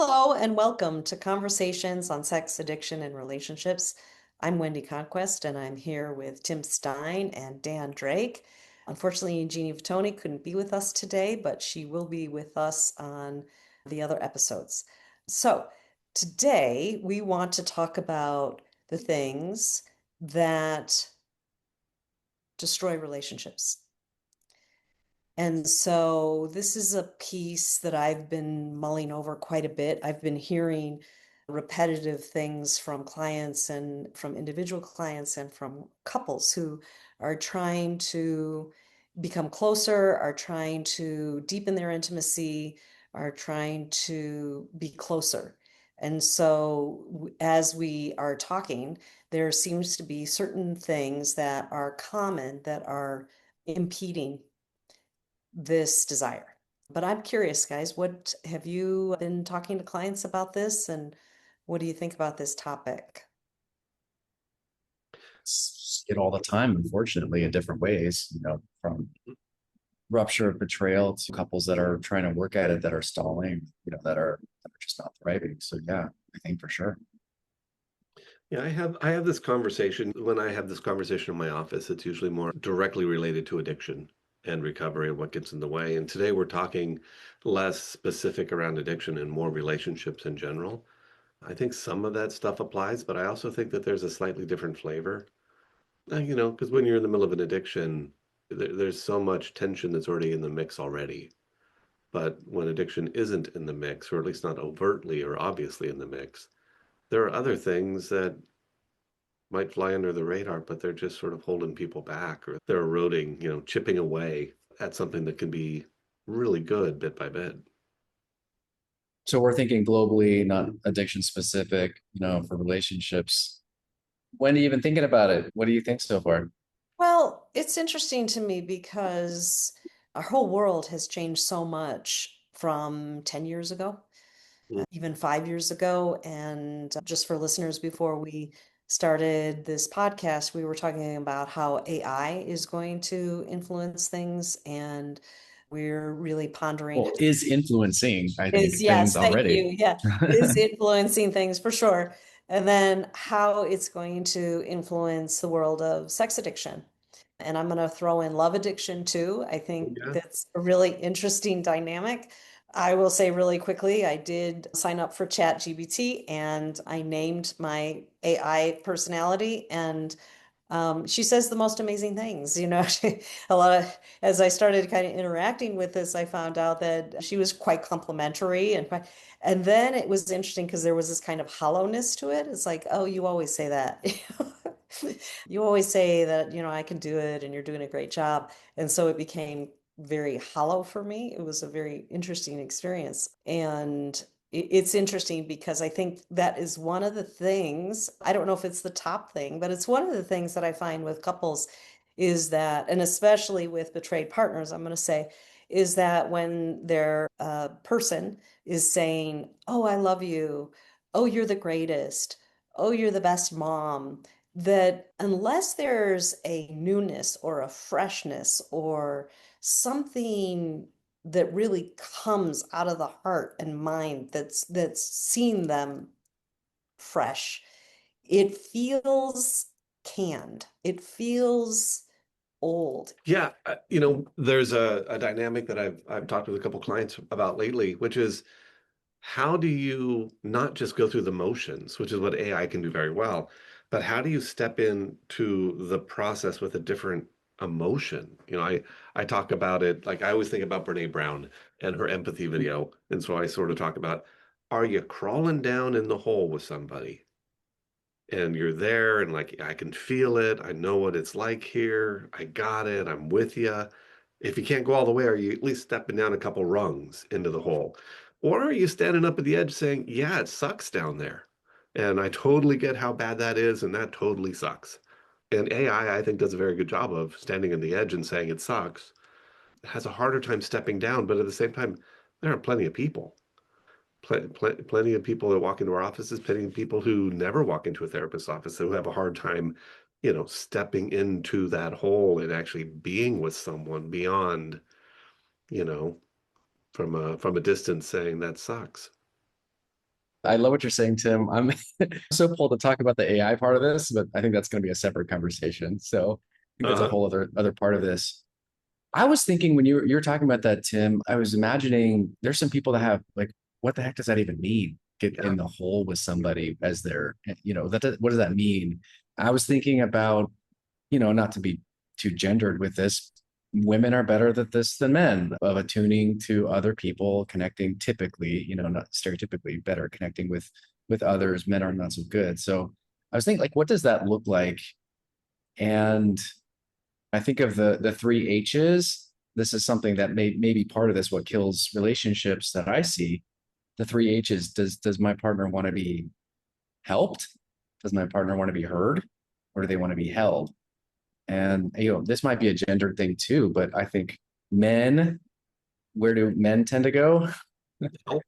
Hello and welcome to Conversations on Sex, Addiction, and Relationships. I'm Wendy Conquest and I'm here with Tim Stein and Dan Drake. Unfortunately, Jeannie Vitoni couldn't be with us today, but she will be with us on the other episodes. So, today we want to talk about the things that destroy relationships. And so this is a piece that I've been mulling over quite a bit. I've been hearing repetitive things from clients and from individual clients and from couples who are trying to become closer, are trying to deepen their intimacy, are trying to be closer. And so as we are talking, there seems to be certain things that are common that are impeding this desire. But I'm curious, guys, what have you been talking to clients about this and what do you think about this topic? It all the time, unfortunately, in different ways, from rupture of betrayal to couples that are trying to work at it that are stalling, that are just not thriving. So yeah, I think for sure. Yeah, I have this conversation. When I have this conversation in my office, it's usually more directly related to addiction and recovery and what gets in the way. And today we're talking less specific around addiction and more relationships in general. I think some of that stuff applies, but I also think that there's a slightly different flavor. Because when you're in the middle of an addiction, there's so much tension that's already in the mix already. But when addiction isn't in the mix, or at least not overtly or obviously in the mix, there are other things that might fly under the radar, but they're just sort of holding people back or they're eroding, chipping away at something that can be really good bit by bit. So we're thinking globally, not addiction specific, for relationships. When are you even thinking about it? What do you think so far? Well, it's interesting to me because our whole world has changed so much from 10 years ago, Mm. even 5 years ago. And just for listeners, before we started this podcast, we were talking about how AI is going to influence things. And we're really pondering Well, is influencing, I think, is, things yes, thank already. you. Yeah, is influencing things for sure. And then how it's going to influence the world of sex addiction. And I'm going to throw in love addiction too. I think Yeah. that's a really interesting dynamic. I will say really quickly, I did sign up for ChatGPT and I named my AI personality and she says the most amazing things, a lot of, as I started kind of interacting with this, I found out that she was quite complimentary and then it was interesting because there was this kind of hollowness to it. It's like, oh, you always say that. You always say that, I can do it and you're doing a great job. And so it became very hollow for me. It was a very interesting experience. And it's interesting because I think that is one of the things, I don't know if it's the top thing, but it's one of the things that I find with couples is that, and especially with betrayed partners, I'm going to say, is that when their person is saying, oh, I love you. Oh, you're the greatest. Oh, you're the best mom. That unless there's a newness or a freshness or something that really comes out of the heart and mind that's seen them fresh. It feels canned. It feels old. Yeah, there's a dynamic that I've talked with a couple clients about lately, which is how do you not just go through the motions, which is what AI can do very well, but how do you step into the process with a different emotion? I talk about it like I always think about Brene Brown and her empathy video. And so I sort of talk about, are you crawling down in the hole with somebody? And you're there and like I can feel it. I know what it's like here. I got it. I'm with you. If you can't go all the way, are you at least stepping down a couple rungs into the hole? Or are you standing up at the edge saying, yeah, it sucks down there. And I totally get how bad that is, and that totally sucks. And AI, I think, does a very good job of standing on the edge and saying it sucks. It has a harder time stepping down, but at the same time, there are plenty of people plenty of people that walk into our offices, plenty of people who never walk into a therapist's office who have a hard time, stepping into that hole and actually being with someone beyond, you know, from a distance saying that sucks. I love what you're saying, Tim. I'm so pulled to talk about the AI part of this, but I think that's going to be a separate conversation. So I think that's a Uh-huh. whole other part of this. I was thinking when you were talking about that, Tim, I was imagining there's some people that have like, what the heck does that even mean? Get Yeah. in the hole with somebody as their, what does that mean? I was thinking about, not to be too gendered with this, women are better at this than men of attuning to other people, connecting typically, not stereotypically better connecting with others. Men are not so good. So I was thinking like, what does that look like? And I think of the three H's. This is something that may be part of this, what kills relationships that I see. The three H's. Does my partner want to be helped? Does my partner want to be heard? Or do they want to be held? And this might be a gender thing too, but I think men, where do men tend to go? Help.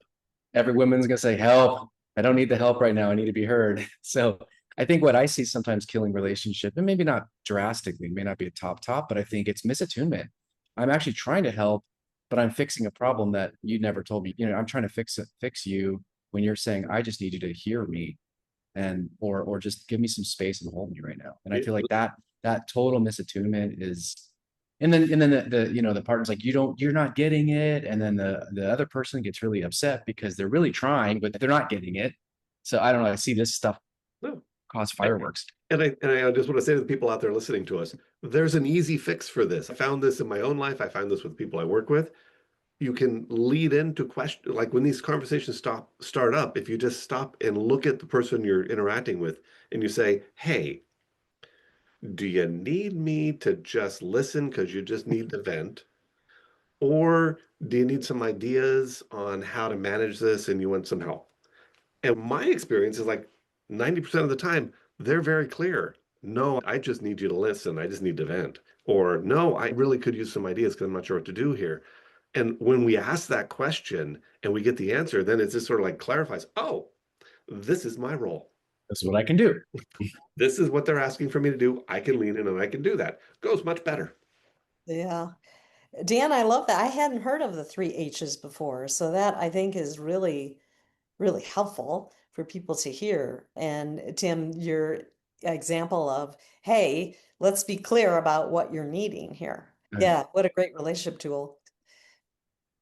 Every woman's gonna say, help. I don't need the help right now. I need to be heard. So I think what I see sometimes killing relationship, and maybe not drastically, may not be a top, but I think it's misattunement. I'm actually trying to help, but I'm fixing a problem that you never told me. I'm trying to fix you when you're saying, I just need you to hear me and or just give me some space and hold me right now. And I feel like that total misattunement is, and then the partner's like, you're not getting it, and then the other person gets really upset because they're really trying but they're not getting it. So I don't know, I see this stuff No. cause fireworks. And I just want to say to the people out there listening to us, there's an easy fix for this. I found this in my own life. I found this with people I work with. You can lead into question, like when these conversations start up, if you just stop and look at the person you're interacting with and you say, hey, do you need me to just listen because you just need to vent? Or do you need some ideas on how to manage this and you want some help? And my experience is like 90% of the time, they're very clear. No, I just need you to listen. I just need to vent. Or no, I really could use some ideas because I'm not sure what to do here. And when we ask that question and we get the answer, then it just sort of like clarifies, oh, this is my role. That's what I can do. This is what they're asking for me to do. I can lean in and I can do that. Goes much better. Yeah. Dan, I love that. I hadn't heard of the three H's before. So that I think is really, really helpful for people to hear. And Tim, your example of, hey, let's be clear about what you're needing here. Yeah, what a great relationship tool.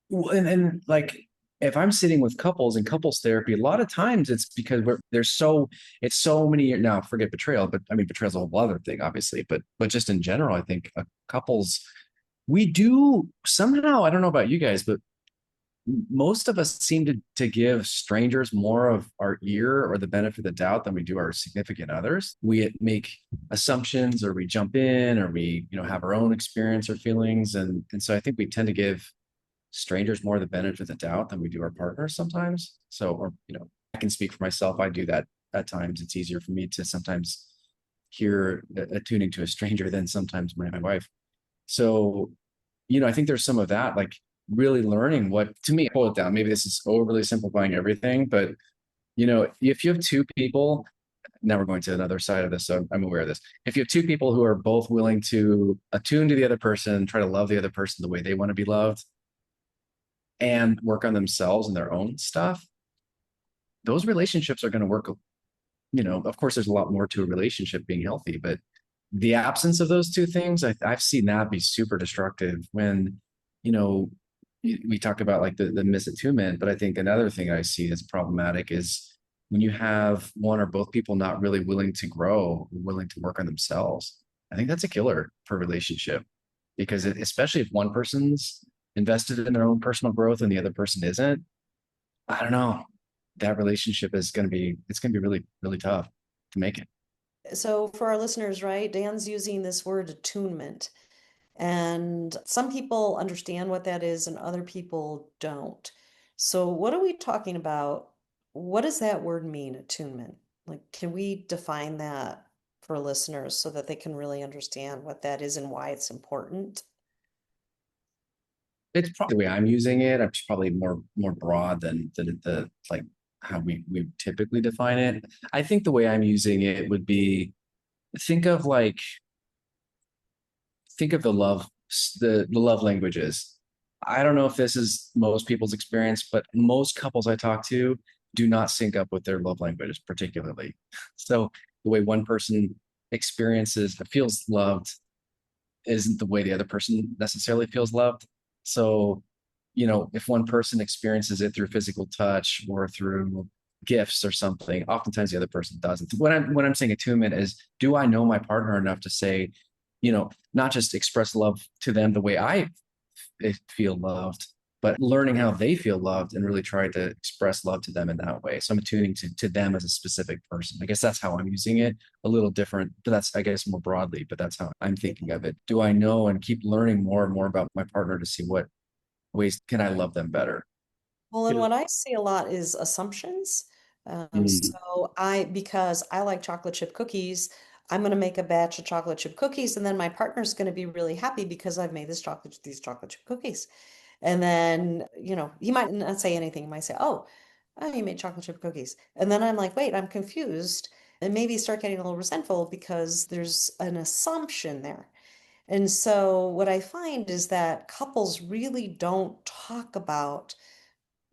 Well, and like if I'm sitting with couples in couples therapy, a lot of times it's because it's so many now, forget betrayal, but I mean betrayal's a whole other thing, obviously. But just in general, I think couples, we do somehow, I don't know about you guys, but most of us seem to give strangers more of our ear or the benefit of the doubt than we do our significant others. We make assumptions or we jump in or we, have our own experience or feelings. And so I think we tend to give strangers more the benefit of the doubt than we do our partners sometimes. So, or, I can speak for myself. I do that at times. It's easier for me to sometimes hear attuning to a stranger than sometimes my wife. So, I think there's some of that, like really learning what, to me, pull it down. Maybe this is overly simplifying everything, but, if you have two people, now we're going to another side of this, so I'm aware of this. If you have two people who are both willing to attune to the other person, try to love the other person the way they want to be loved, and work on themselves and their own stuff, those relationships are going to work. Of course, there's a lot more to a relationship being healthy, but the absence of those two things, I've seen that be super destructive when, we talk about like the misattunement, but I think another thing I see as problematic is when you have one or both people not really willing to grow, willing to work on themselves. I think that's a killer for a relationship because especially if one person's invested in their own personal growth and the other person isn't, I don't know. That relationship is it's going to be really, really tough to make it. So for our listeners, right, Dan's using this word attunement. And some people understand what that is and other people don't. So what are we talking about? What does that word mean, attunement? Like, can we define that for listeners so that they can really understand what that is and why it's important? It's probably the way I'm using it. I'm probably more broad than the like how we typically define it. I think the way I'm using it would be think of like think of the love languages. I don't know if this is most people's experience, but most couples I talk to, do not sync up with their love languages, particularly. So the way one person experiences, feels loved, isn't the way the other person necessarily feels loved. So, if one person experiences it through physical touch or through gifts or something, oftentimes the other person doesn't. When I'm saying attunement is, do I know my partner enough to say, not just express love to them the way I feel loved, but learning how they feel loved and really try to express love to them in that way. So I'm attuning to them as a specific person. I guess that's how I'm using it. A little different, but that's, I guess, more broadly, but that's how I'm thinking of it. Do I know and keep learning more and more about my partner to see what ways can I love them better? Well, and Yeah. what I see a lot is assumptions. Mm. So because I like chocolate chip cookies, I'm going to make a batch of chocolate chip cookies, and then my partner's going to be really happy because I've made these chocolate chip cookies. And then, he might not say anything. He might say, oh, you made chocolate chip cookies. And then I'm like, wait, I'm confused. And maybe start getting a little resentful because there's an assumption there. And so what I find is that couples really don't talk about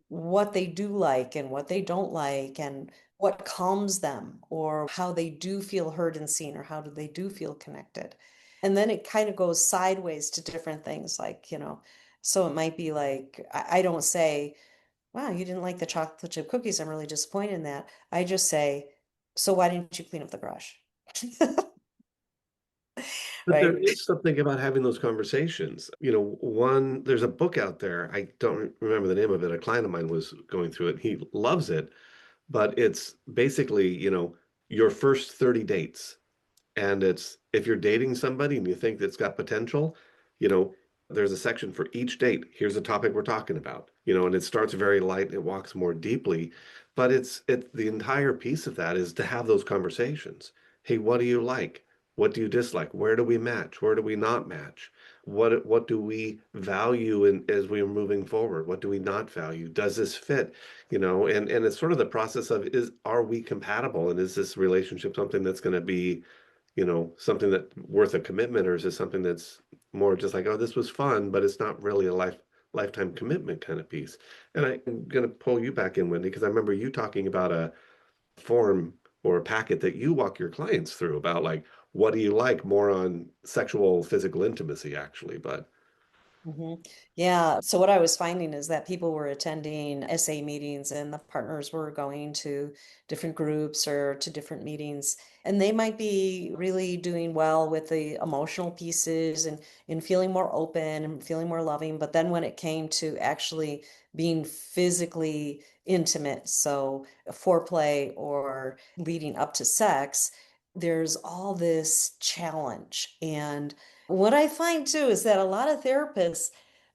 what they do like and what they don't like and what calms them or how they do feel heard and seen or how do they do feel connected. And then it kind of goes sideways to different things like, so it might be like, I don't say, wow, you didn't like the chocolate chip cookies. I'm really disappointed in that. I just say, so why didn't you clean up the garage? But there Right. is something about having those conversations. There's a book out there. I don't remember the name of it. A client of mine was going through it. He loves it, but it's basically, your first 30 dates. And it's if you're dating somebody and you think that's got potential, you know, there's a section for each date. Here's a topic we're talking about, and it starts very light and it walks more deeply. But it's the entire piece of that is to have those conversations. Hey, what do you like? What do you dislike? Where do we match? Where do we not match? What do we value as we are moving forward? What do we not value? Does this fit? And it's sort of the process of are we compatible and is this relationship something that's going to be something that worth a commitment, or is it something that's more just like, oh, this was fun, but it's not really a lifetime commitment kind of piece. And I'm going to pull you back in, Wendy, because I remember you talking about a form or a packet that you walk your clients through about like, what do you like more on sexual physical intimacy, actually, but hmm Yeah. So what I was finding is that people were attending SA meetings and the partners were going to different groups or to different meetings. And they might be really doing well with the emotional pieces and feeling more open and feeling more loving. But then when it came to actually being physically intimate, so foreplay or leading up to sex, there's all this challenge. And what I find too is that a lot of therapists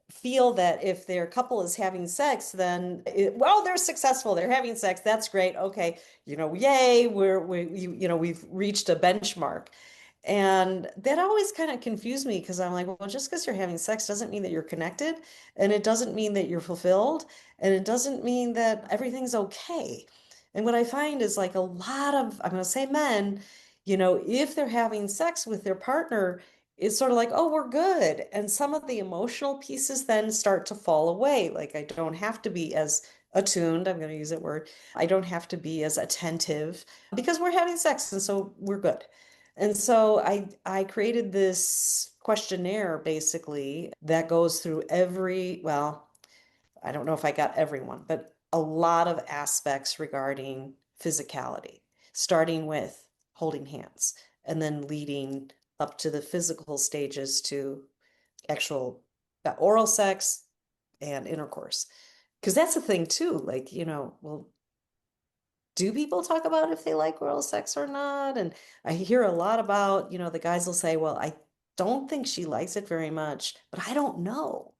feel that if their couple is having sex, then well, they're successful. They're having sex. That's great. Okay, yay, we've reached a benchmark. And that always kind of confused me because I'm like, well, just because you're having sex doesn't mean that you're connected, and it doesn't mean that you're fulfilled, and it doesn't mean that everything's okay. And what I find is like a lot of, I'm going to say men, if they're having sex with their partner, it's sort of like, oh, we're good. And some of the emotional pieces then start to fall away. Like I don't have to be as attuned, I'm going to use that word. I don't have to be as attentive because we're having sex and so we're good. And so I created this questionnaire basically that goes through well, I don't know if I got everyone, but a lot of aspects regarding physicality, starting with holding hands and then leading up to the physical stages to actual oral sex and intercourse. Because that's the thing too, like, well, do people talk about if they like oral sex or not? And I hear a lot about, the guys will say, well, I don't think she likes it very much, but I don't know.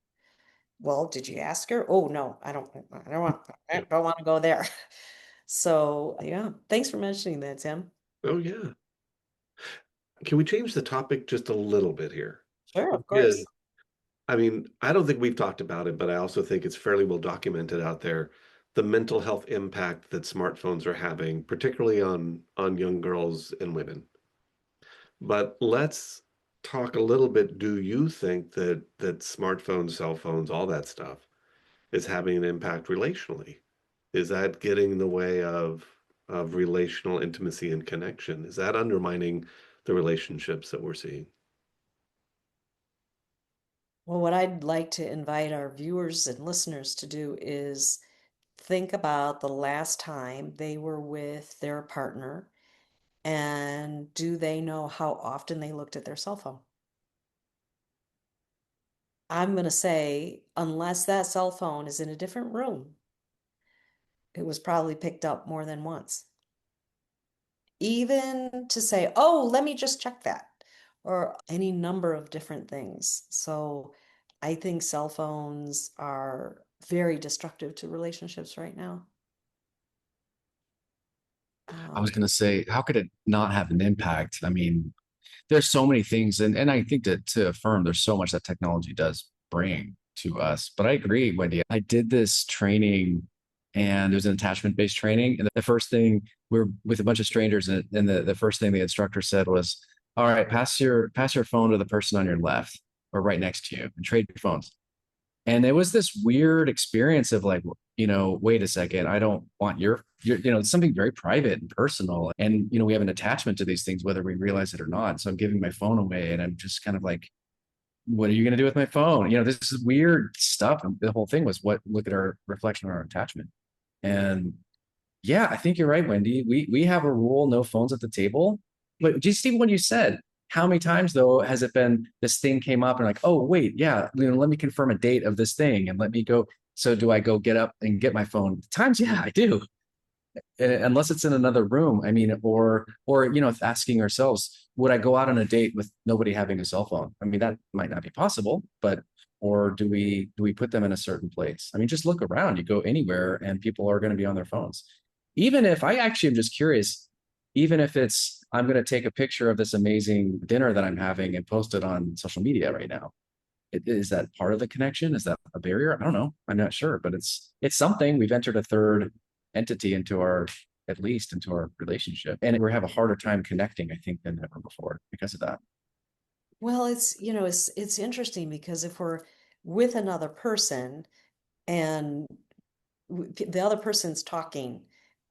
Well, did you ask her? Oh no, I yeah. don't want to go there. So yeah, thanks for mentioning that, Tim. Oh yeah. Can we change the topic just a little bit here? Sure, of Yeah. course. I mean, I don't think we've talked about it, but I also think it's fairly well documented out there, the mental health impact that smartphones are having, particularly on young girls and women. But let's talk a little bit. Do you think that smartphones, cell phones, all that stuff is having an impact relationally? Is that getting in the way of relational intimacy and connection? Is that undermining the relationships that we're seeing? Well, what I'd like to invite our viewers and listeners to do is think about the last time they were with their partner, and do they know how often they looked at their cell phone? I'm going to say, unless that cell phone is in a different room, it was probably picked up more than once. Even to say, oh, let me just check that, or any number of different things. So I think cell phones are very destructive to relationships right now. I was Um, going to say, how could it not have an impact? I mean, there's so many things, and I think that to affirm, there's so much that technology does bring to us. But I agree, Wendy. I did this training, and there's an attachment-based training, and the first thing we're with a bunch of strangers, and the first thing the instructor said was, "All right, pass your phone to the person on your left or right next to you, and trade your phones." And it was this weird experience of like, wait a second, I don't want it's something very private and personal. And, we have an attachment to these things, whether we realize it or not. So I'm giving my phone away and I'm just kind of like, what are you going to do with my phone? This is weird stuff. And the whole thing was look at our reflection on our attachment. And yeah, I think you're right, Wendy. We have a rule, no phones at the table. But just even when you said, how many times though has it been this thing came up and like, oh wait, yeah, let me confirm a date of this thing and let me go. So do I go get up and get my phone? Times, yeah, I do. Unless it's in another room. I mean, or asking ourselves, would I go out on a date with nobody having a cell phone? I mean, that might not be possible, but or do we put them in a certain place? I mean, just look around. You go anywhere and people are going to be on their phones. Even if I actually am just curious, even if it's I'm going to take a picture of this amazing dinner that I'm having and post it on social media right now. Is that part of the connection? Is that a barrier? I don't know. I'm not sure, but it's something. We've entered a third entity at least into our relationship, and we have a harder time connecting, I think, than ever before because of that. well, it's interesting because if we're with another person and the other person's talking,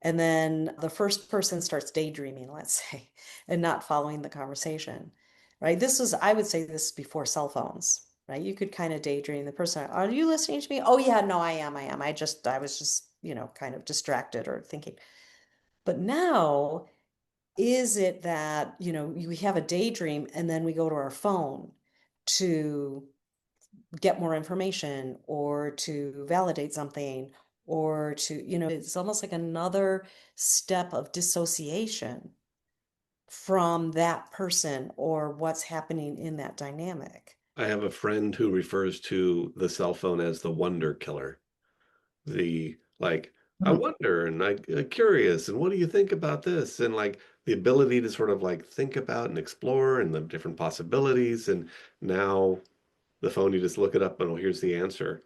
and then the first person starts daydreaming, let's say, and not following the conversation, right? I would say this is before cell phones, right? You could kind of daydream the person, are you listening to me? Oh yeah, no, I am. I was just, kind of distracted or thinking. But now, is it that, we have a daydream and then we go to our phone to get more information or to validate something or to, it's almost like another step of dissociation from that person or what's happening in that dynamic. I have a friend who refers to the cell phone as the wonder killer. The like, I Hmm. wonder and I'm curious, and what do you think about this? And like the ability to sort of like think about and explore and the different possibilities. And now the phone, you just look it up and oh, here's the answer.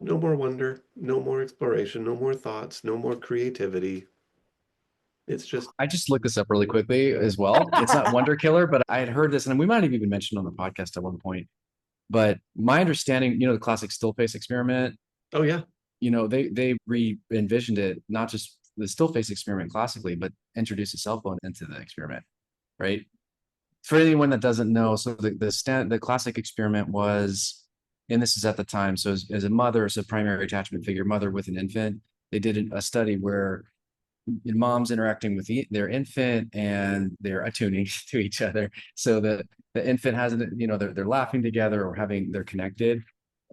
No more wonder, no more exploration, no more thoughts, no more creativity. It's just, I just looked this up really quickly as well. It's not Wonder Killer, but I had heard this, and we might have even mentioned on the podcast at one point. But my understanding, the classic still face experiment, oh yeah, they re-envisioned it, not just the still face experiment classically, but introduced a cell phone into the experiment, right? For anyone that doesn't know, so the classic experiment was, and this is at the time, so as a mother, as a primary attachment figure, mother with an infant, they did a study where mom's interacting with their infant and they're attuning to each other. So the infant has, they're laughing together or they're connected.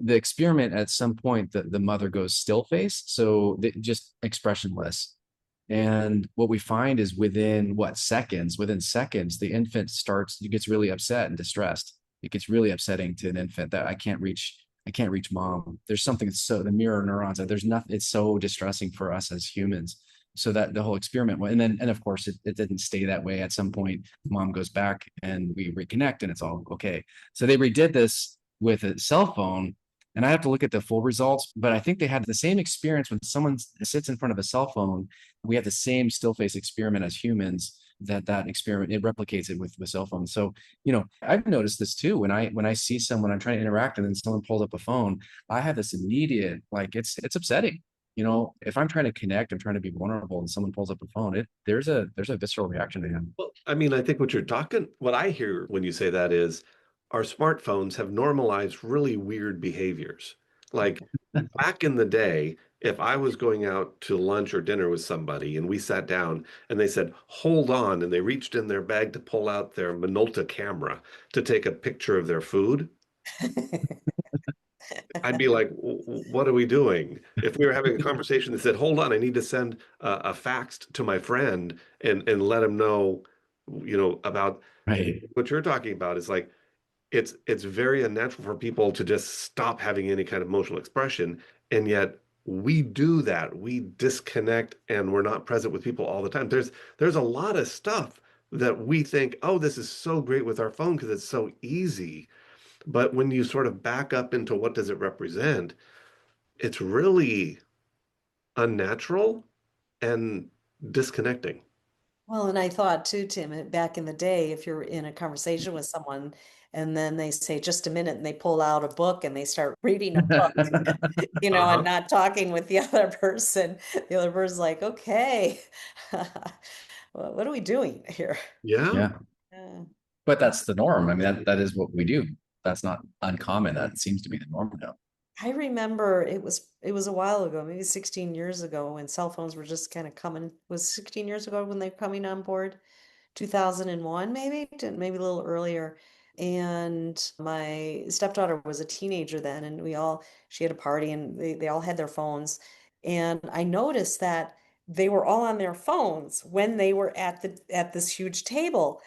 The experiment at some point, the mother goes still face, so just expressionless. And what we find is within seconds, the infant gets really upset and distressed. It gets really upsetting to an infant that I can't reach mom. There's something, so the mirror neurons, there's nothing, it's so distressing for us as humans. So that the whole experiment went, and of course it didn't stay that way. At some point, mom goes back and we reconnect and it's all okay. So they redid this with a cell phone, and I have to look at the full results, but I think they had the same experience when someone sits in front of a cell phone. We have the same still face experiment as humans. That experiment, it replicates it with cell phones. So I've noticed this too. When I see someone, I'm trying to interact, and then someone pulls up a phone, I have this immediate, like, it's upsetting. if I'm trying to connect, I'm trying to be vulnerable and someone pulls up a phone, there's a visceral reaction to him. Well, I mean, I think what I hear when you say that is our smartphones have normalized really weird behaviors. Like back in the day, if I was going out to lunch or dinner with somebody and we sat down and they said, hold on, and they reached in their bag to pull out their Minolta camera to take a picture of their food, I'd be like, what are we doing? If we were having a conversation that said, hold on, I need to send a fax to my friend and let him know, about Right. what you're talking about is like, it's very unnatural for people to just stop having any kind of emotional expression. And yet we do that. We disconnect and we're not present with people all the time. There's a lot of stuff that we think, oh, this is so great with our phone because it's so easy. But when you sort of back up into what does it represent, it's really unnatural and disconnecting. Well, and I thought too, Tim, back in the day, if you're in a conversation with someone and then they say just a minute and they pull out a book and they start reading a book, and Uh-huh. not talking with the other person, the other person's like, okay, well, what are we doing here? Yeah. Yeah. Yeah. But that's the norm. I mean, that is what we do. That's not uncommon. That seems to be the norm now. I remember it was a while ago, maybe 16 years ago when cell phones were just kind of coming. Was 16 years ago when they're coming on board? 2001 maybe, maybe a little earlier. And my stepdaughter was a teenager then, and she had a party and they all had their phones. And I noticed that they were all on their phones when they were at this huge table.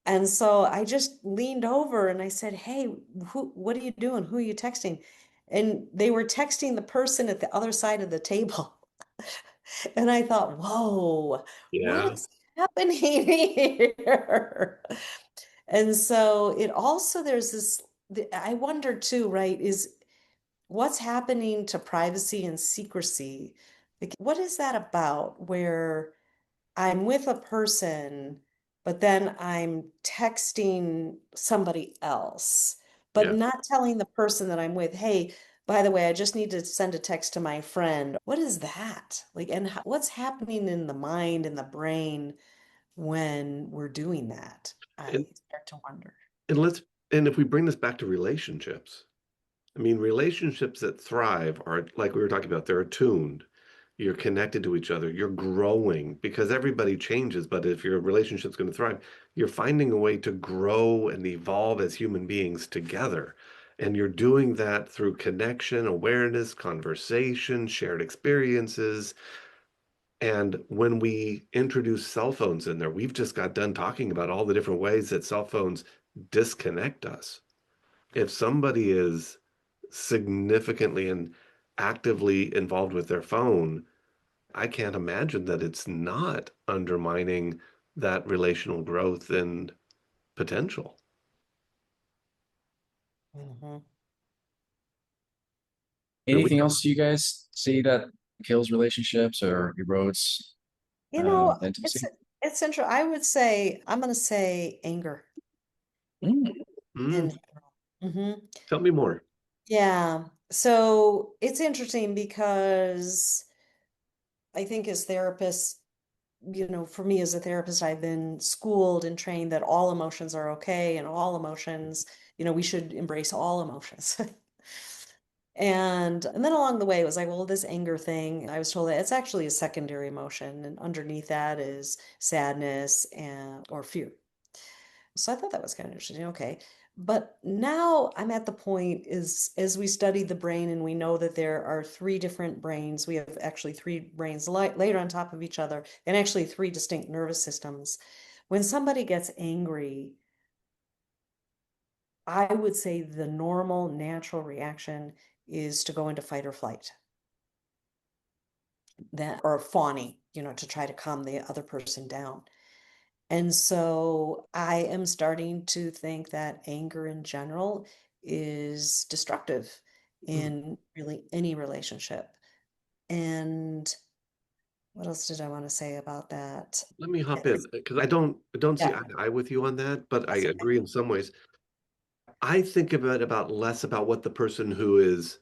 And so I just leaned over and I said, "Hey, what are you doing? Who are you texting?" And they were texting the person at the other side of the table. And I thought, whoa, what Yeah. is happening here? And so it also, there's this, I wonder too, right, is what's happening to privacy and secrecy? Like, what is that about where I'm with a person, but then I'm texting somebody else, but Yeah. not telling the person that I'm with, hey, by the way, I just need to send a text to my friend. What is that? Like, and what's happening in the mind and the brain when we're doing that? And I start to wonder. and let's and if we bring this back to relationships, I mean, relationships that thrive are like we were talking about, they're attuned. You're connected to each other. You're growing because everybody changes. But if your relationship's going to thrive, you're finding a way to grow and evolve as human beings together. And you're doing that through connection, awareness, conversation, shared experiences. And when we introduce cell phones in there, we've just got done talking about all the different ways that cell phones disconnect us. If somebody is significantly and actively involved with their phone, I can't imagine that it's not undermining that relational growth and potential. Mhm. And we Anything else you guys see that kills relationships or erodes You know, it's intimacy? it's interesting. I would say I'm going to say anger Mm. mm, in general. tell me more. Yeah. So it's interesting because I think as therapists, for me as a therapist, I've been schooled and trained that all emotions are okay and all emotions, we should embrace all emotions. And then along the way, it was like, well, this anger thing, I was told that it's actually a secondary emotion, and underneath that is sadness and or fear. So I thought that was kind of interesting. Okay. But now I'm at the point is as we study the brain and we know that there are three different brains. We have actually three brains later on top of each other and actually three distinct nervous systems. When somebody gets angry, I would say the normal natural reaction is to go into fight or flight. That or fawning, to try to calm the other person down. And so I am starting to think that anger in general is destructive Mm. in really any relationship. And what else did I want to say about that? Let me hop in because I don't see Yeah, eye to eye with you on that, but I that's okay. agree in some ways. I think about less about what the person who is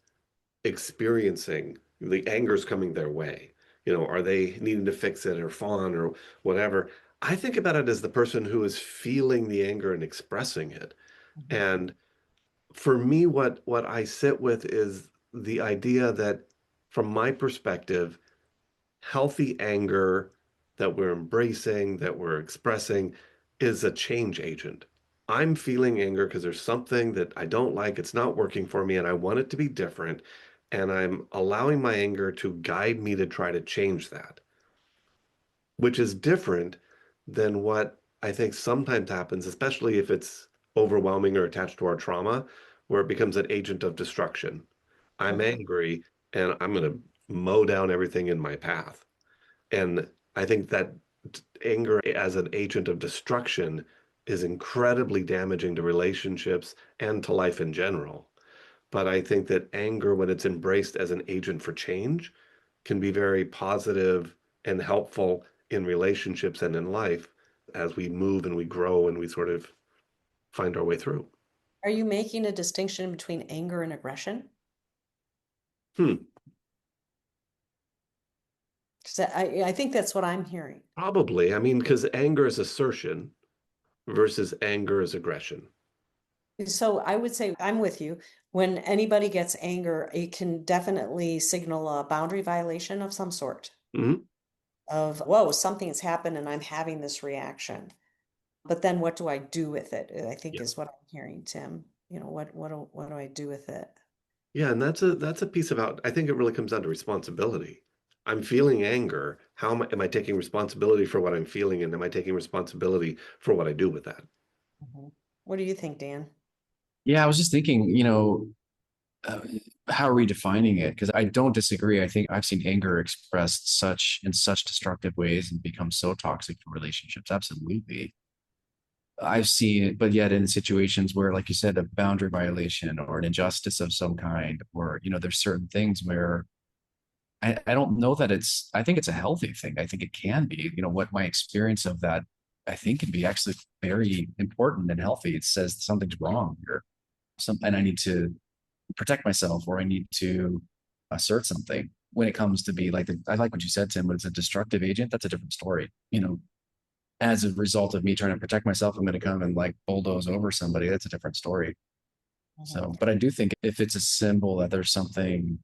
experiencing the anger's coming their way. You know, are they needing to fix it or fawn or whatever? I think about it as the person who is feeling the anger and expressing it. Mhm. And for me, what I sit with is the idea that, from my perspective, healthy anger that we're embracing, that we're expressing, is a change agent. I'm feeling anger because there's something that I don't like, it's not working for me, and I want it to be different. And I'm allowing my anger to guide me to try to change that, which is different than what I think sometimes happens, especially if it's overwhelming or attached to our trauma, where it becomes an agent of destruction. I'm Mhm. angry and I'm going to mow down everything in my path. And I think that anger as an agent of destruction is incredibly damaging to relationships and to life in general. But I think that anger, when it's embraced as an agent for change, can be very positive and helpful in relationships and in life as we move and we grow and we sort of find our way through. Are you making a distinction between anger and aggression? Hmm, 'Cause I think that's what I'm hearing. probably. I mean, because anger is assertion versus anger is aggression. So I would say I'm with you. When anybody gets anger, it can definitely signal a boundary violation of some sort Mhm. of, whoa, something has happened and I'm having this reaction. But then what do I do with it? I think Yeah. is what I'm hearing, Tim. You know, what do I do with it? Yeah, and that's a piece about, I think it really comes down to responsibility. I'm feeling anger. How am I taking responsibility for what I'm feeling, and am I taking responsibility for what I do with that? Mhm. What do you think, Dan? Yeah, I was just thinking, uh, how are we defining it? Because I don't disagree. I think I've seen anger expressed in such destructive ways and become so toxic for relationships. Absolutely. I've seen it, but yet in situations where, like you said, a boundary violation or an injustice of some kind, or, there's certain things where I don't know that I think it's a healthy thing. I think it can be, what my experience of that, I think can be actually very important and healthy. It says something's wrong here. And I need to protect myself or I need to assert something when it comes to be like, I like what you said, Tim, but it's a destructive agent. That's a different story. As a result of me trying to protect myself, I'm going to come and like bulldoze over somebody. That's a different story. Mhm. So, but I do think if it's a symbol that there's something,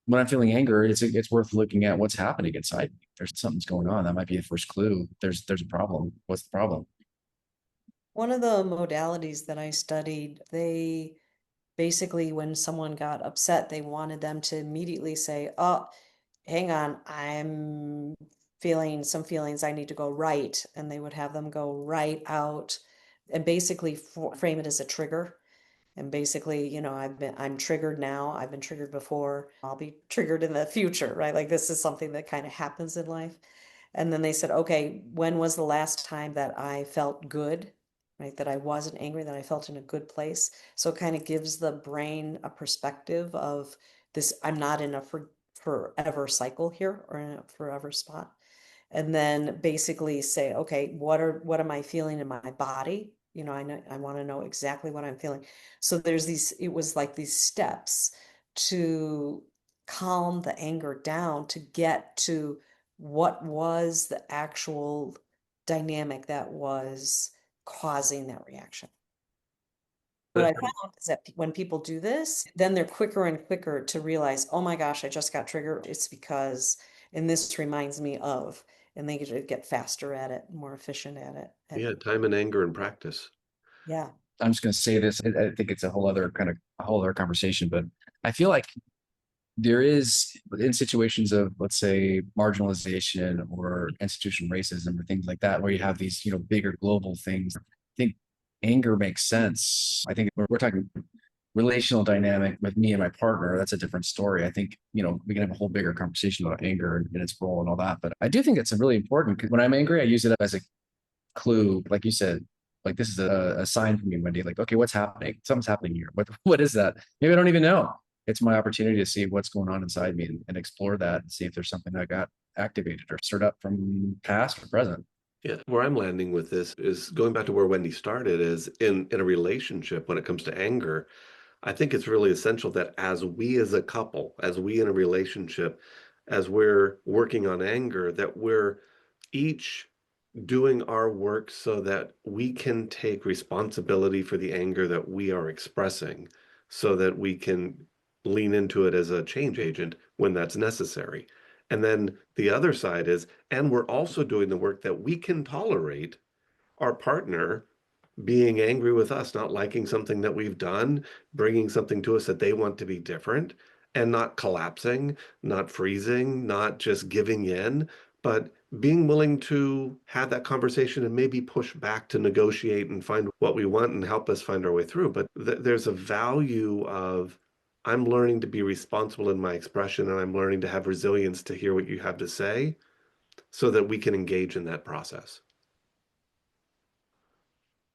when I'm feeling anger, it's worth looking at what's happening inside me. There's something's going on. That might be a first clue. There's a problem. What's the problem? One of the modalities that I studied, they basically, when someone got upset, they wanted them to immediately say, "Oh, hang on, I'm feeling some feelings. I need to go right." And they would have them go right out and basically frame it as a trigger. And basically, I'm triggered now. I've been triggered before. I'll be triggered in the future, right? Like this is something that kind of happens in life. And then they said, okay, when was the last time that I felt good, right? That I wasn't angry, that I felt in a good place. So it kind of gives the brain a perspective of this, I'm not in a forever cycle here or in a forever spot. And then basically say, okay, what am I feeling in my body? I know I want to know exactly what I'm feeling. So it was like these steps to calm the anger down to get to what was the actual dynamic that was causing that reaction. What I found is that when people do this, then they're quicker and quicker to realize, oh my gosh, I just got triggered. It's because, and this reminds me of, and they get faster at it, more efficient at it. Yeah, time and anger and practice. Yeah. I'm just going to say this. I think it's a whole other conversation, but I feel like there is in situations of, let's say, marginalization or institutional racism or things like that, where you have these, bigger global things. I think anger makes sense. I think we're talking relational dynamic with me and my partner. That's a different story. I think, we can have a whole bigger conversation about anger and its role and all that. But I do think it's really important because when I'm angry, I use it as a clue, like you said, like this is a sign for me, Wendy. Like, okay, what's happening? Something's happening here. What is that? Maybe I don't even know. It's my opportunity to see what's going on inside me and explore that and see if there's something that got activated or stirred up from past or present. Yeah, where I'm landing with this is going back to where Wendy started, is in a relationship when it comes to anger. I think it's really essential that as we as a couple, as we in a relationship, as we're working on anger, that we're each doing our work so that we can take responsibility for the anger that we are expressing, so that we can lean into it as a change agent when that's necessary. And then the other side is, and we're also doing the work that we can tolerate our partner being angry with us, not liking something that we've done, bringing something to us that they want to be different, and not collapsing, not freezing, not just giving in, but being willing to have that conversation and maybe push back to negotiate and find what we want and help us find our way through. But there's a value of, I'm learning to be responsible in my expression, and I'm learning to have resilience to hear what you have to say so that we can engage in that process.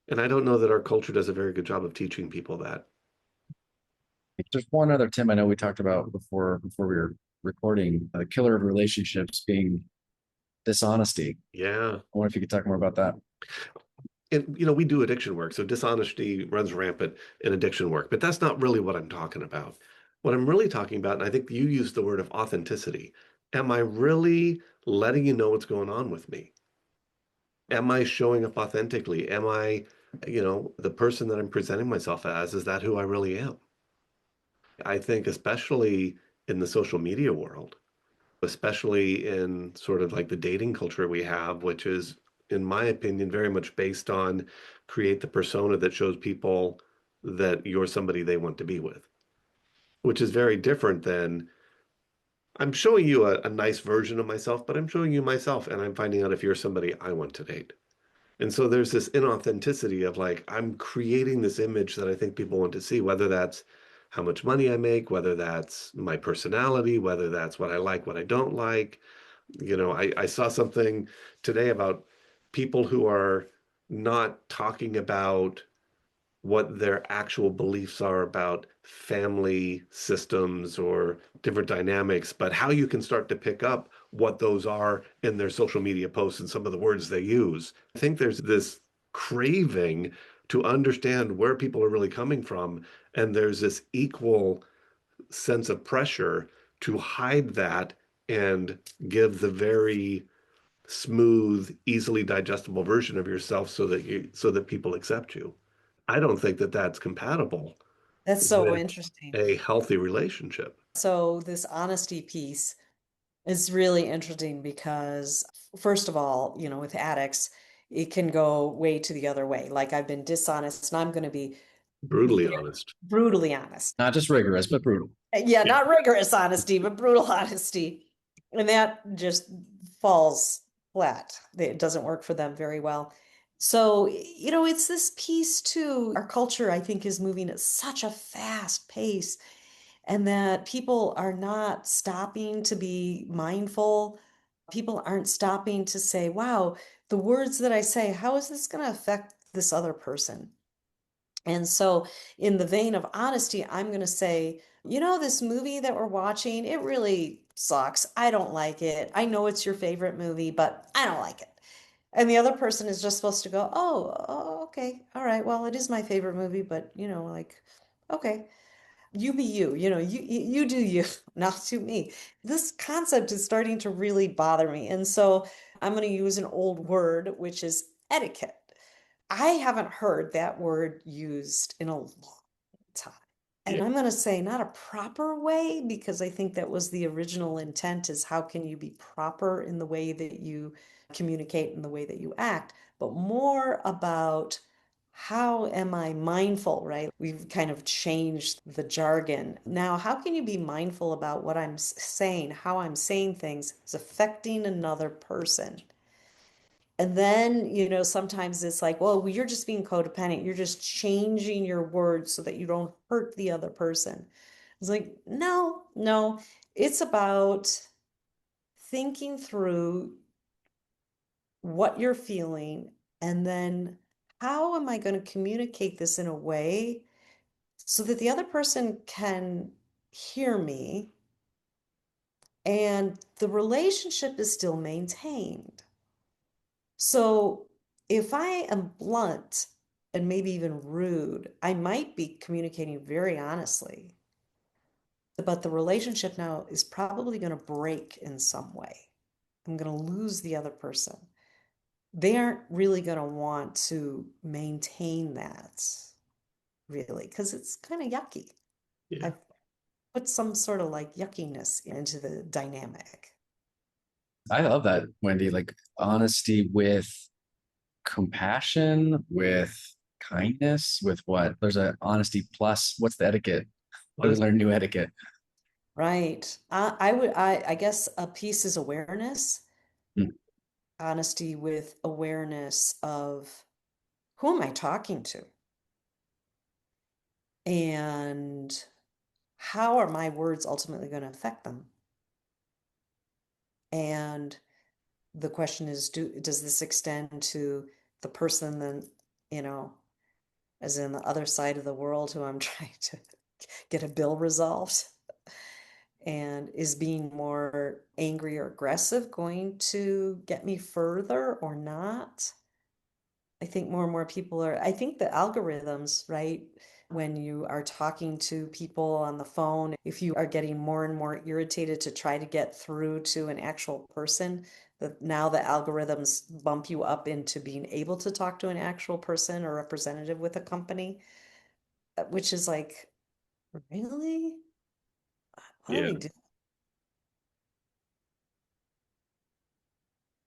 And I don't know that our culture does a very good job of teaching people that. There's one other, Tim, I know we talked about before we were recording, the killer of relationships being dishonesty. Yeah. I wonder if you could talk more about that. And, we do addiction work, so dishonesty runs rampant in addiction work, but that's not really what I'm talking about. What I'm really talking about, and I think you used the word of authenticity. Am I really letting you know what's going on with me? Am I showing up authentically? Am I, the person that I'm presenting myself as? Is that who I really am? I think, especially in the social media world, especially in sort of like the dating culture we have, which is, in my opinion, very much based on create the persona that shows people that you're somebody they want to be with, which is very different than I'm showing you a nice version of myself, but I'm showing you myself and I'm finding out if you're somebody I want to date. And so there's this inauthenticity of like, I'm creating this image that I think people want to see, whether that's how much money I make, whether that's my personality, whether that's what I like, what I don't like. I saw something today about people who are not talking about what their actual beliefs are about family systems or different dynamics, but how you can start to pick up what those are in their social media posts and some of the words they use. I think there's this craving to understand where people are really coming from, and there's this equal sense of pressure to hide that and give the very smooth, easily digestible version of yourself so that people accept you. I don't think that that's compatible That's so with interesting. a healthy relationship. So this honesty piece is really interesting because, first of all, with addicts, it can go way to the other way. Like I've been dishonest and I'm going to be Brutally very honest. brutally honest. Not just rigorous, but brutal. Yeah, not rigorous honesty, but brutal honesty. And that just falls flat. It doesn't work for them very well. So, it's this piece too. Our culture, I think, is moving at such a fast pace, and that people are not stopping to be mindful. People aren't stopping to say, wow, the words that I say, how is this going to affect this other person? And so, in the vein of honesty, I'm going to say, this movie that we're watching, it really sucks. I don't like it. I know it's your favorite movie, but I don't like it. And the other person is just supposed to go, oh, okay. All right. Well, it is my favorite movie, but, like, okay, you be you, you do you, not to me. This concept is starting to really bother me. And so I'm going to use an old word, which is etiquette. I haven't heard that word used in a long time. Yeah. And I'm going to say not a proper way, because I think that was the original intent, is how can you be proper in the way that you communicate and the way that you act, but more about how am I mindful, right? We've kind of changed the jargon. Now, how can you be mindful about what I'm saying, how I'm saying things is affecting another person? And then, sometimes it's like, well, you're just being codependent. You're just changing your words so that you don't hurt the other person. It's like, no, no, it's about thinking through what you're feeling and then how am I going to communicate this in a way so that the other person can hear me and the relationship is still maintained. So if I am blunt and maybe even rude, I might be communicating very honestly, but the relationship now is probably going to break in some way. I'm going to lose the other person. They aren't really going to want to maintain that, really, because it's kind of yucky. Yeah. I've put some sort of like yuckiness into the dynamic. I love that, Wendy. Like honesty with compassion, with kindness, with what? There's a honesty plus. What's the etiquette? How do we learn new etiquette? Right. I guess a piece is awareness, Hmm. honesty with awareness of who am I talking to? And how are my words ultimately going to affect them? And the question is, does this extend to the person then, you know, as in the other side of the world who I'm trying to get a bill resolved? And is being more angry or aggressive going to get me further or not? I think more and more people are, I think the algorithms, right? When you are talking to people on the phone, if you are getting more and more irritated to try to get through to an actual person, that now the algorithms bump you up into being able to talk to an actual person or representative with a company, which is like, really? What do Yeah. we do?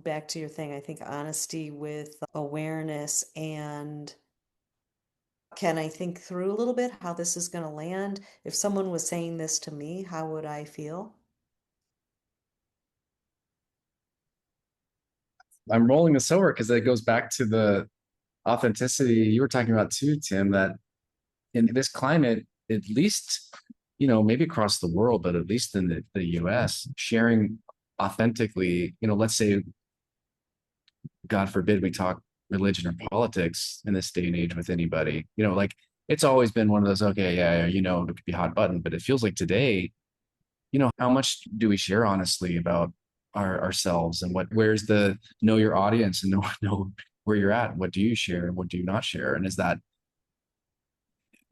Back to your thing, I think honesty with awareness, and can I think through a little bit how this is going to land? If someone was saying this to me, how would I feel? I'm rolling this over because it goes back to the authenticity you were talking about too, Tim, that in this climate, at least, maybe across the world, but at least in the US, sharing authentically, let's say, God forbid, we talk religion or politics in this day and age with anybody, like it's always been one of those, okay, yeah, it could be hot button, but it feels like today, how much do we share honestly about ourselves and where's the know your audience and know where you're at? What do you share? What do you not share? And is that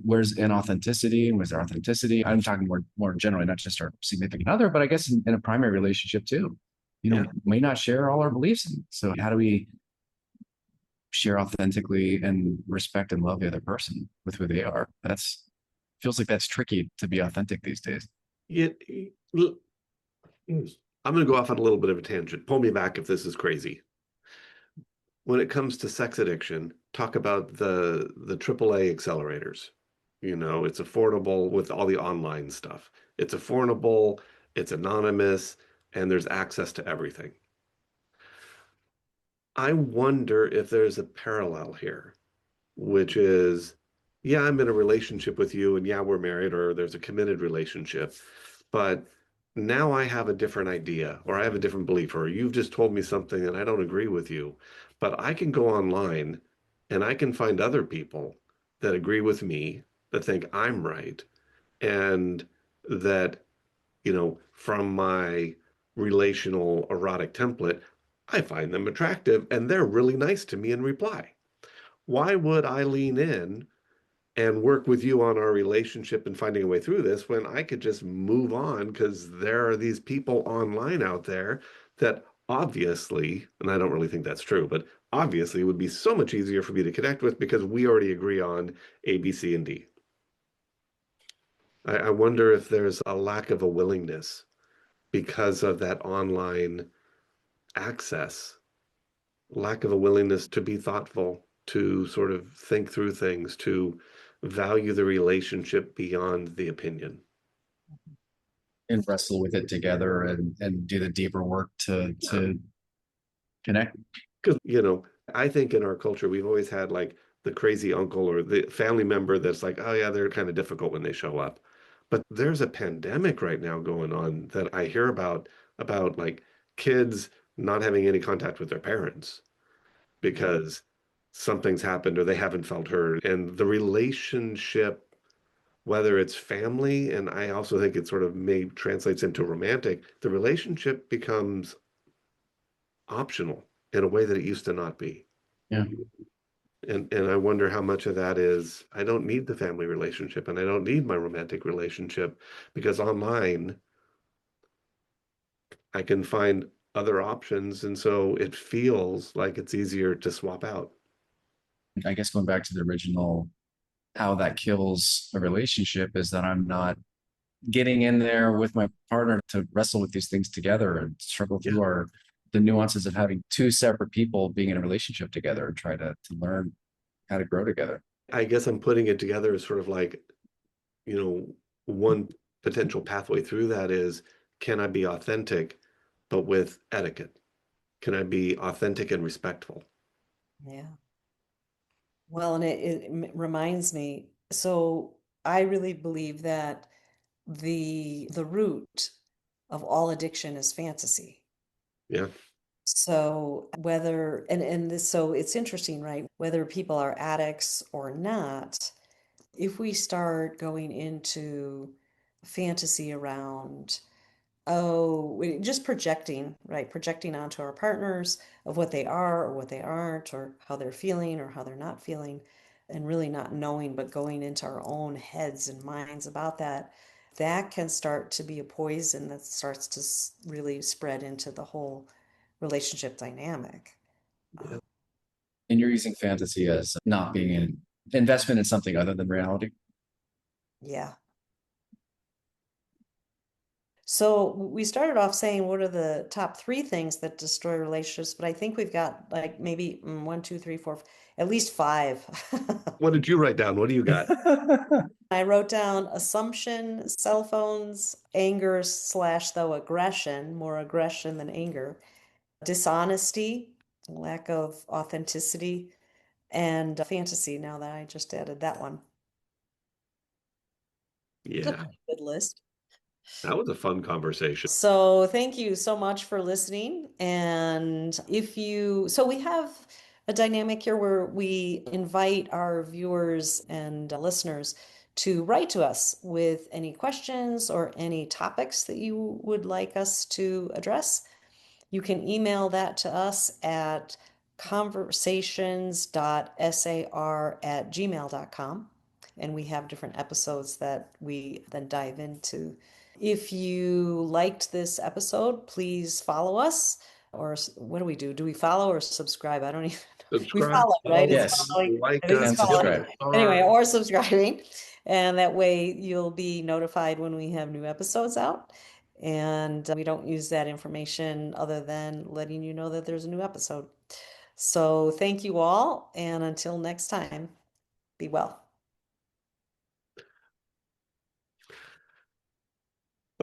where's inauthenticity and where's there authenticity? I'm talking more generally, not just our significant other, but I guess in a primary relationship too. Yeah. We may not share all our beliefs. So how do we share authentically and respect and love the other person with who they are? That's feels like that's tricky to be authentic these days. Yeah. Look, I'm going to go off on a little bit of a tangent. Pull me back if this is crazy. When it comes to sex addiction, talk about the AAA accelerators. It's affordable with all the online stuff. It's affordable, it's anonymous, and there's access to everything. I wonder if there's a parallel here, which is, yeah, I'm in a relationship with you, and yeah, we're married, or there's a committed relationship, but now I have a different idea, or I have a different belief, or you've just told me something and I don't agree with you. But I can go online and I can find other people that agree with me, that think I'm right, and that, from my relational erotic template, I find them attractive and they're really nice to me in reply. Why would I lean in and work with you on our relationship and finding a way through this when I could just move on because there are these people online out there that obviously, and I don't really think that's true, but obviously would be so much easier for me to connect with because we already agree on A, B, C, and D. I wonder if there's a lack of a willingness because of that online access, lack of a willingness to be thoughtful, to sort of think through things, to value the relationship beyond the opinion. And wrestle with it together and do the deeper work to connect. Because, I think in our culture, we've always had like the crazy uncle or the family member that's like, oh, yeah, they're kind of difficult when they show up. But there's a pandemic right now going on that I hear about like kids not having any contact with their parents because something's happened or they haven't felt heard. And the relationship, whether it's family, and I also think it sort of may translates into romantic, the relationship becomes optional in a way that it used to not be. Yeah. And I wonder how much of that is I don't need the family relationship and I don't need my romantic relationship because online I can find other options. And so it feels like it's easier to swap out. I guess going back to the original, how that kills a relationship is that I'm not getting in there with my partner to wrestle with these things together and struggle Yeah. through the nuances of having two separate people being in a relationship together and try to learn how to grow together. I guess I'm putting it together as sort of like, you know, one potential pathway through that is, can I be authentic, but with etiquette? Can I be authentic and respectful? Yeah. Well, and it reminds me, so I really believe that the root of all addiction is fantasy. Yeah. So whether and this so it's interesting, right? Whether people are addicts or not, if we start going into fantasy around, oh, just projecting, right? Projecting onto our partners of what they are or what they aren't, or how they're feeling or how they're not feeling, and really not knowing, but going into our own heads and minds about that, that can start to be a poison that starts to really spread into the whole relationship dynamic. Yeah. And you're using fantasy as not being an investment in something other than reality. Yeah. So we started off saying what are the top three things that destroy relationships, but I think we've got like maybe one, two, three, four, at least five. What did you write down? What do you got? I wrote down assumption, cell phones, anger slash though aggression, more aggression than anger, dishonesty, lack of authenticity, and fantasy. Now that I just added that one. It's a Yeah, pretty good list. that was a fun conversation. So thank you so much for listening. And so we have a dynamic here where we invite our viewers and listeners to write to us with any questions or any topics that you would like us to address. You can email that to us at conversations.sar@gmail.com. And we have different episodes that we then dive into. If you liked this episode, please follow us. Or what do we do? Do we follow or subscribe? I don't even know. We Subscribe, follow, right? follow, It's Yes, following. I like think it's us, and hit following. the subscribe. Anyway, star. or subscribing. And that way you'll be notified when we have new episodes out. And we don't use that information other than letting you know that there's a new episode. So thank you all. And until next time, be well.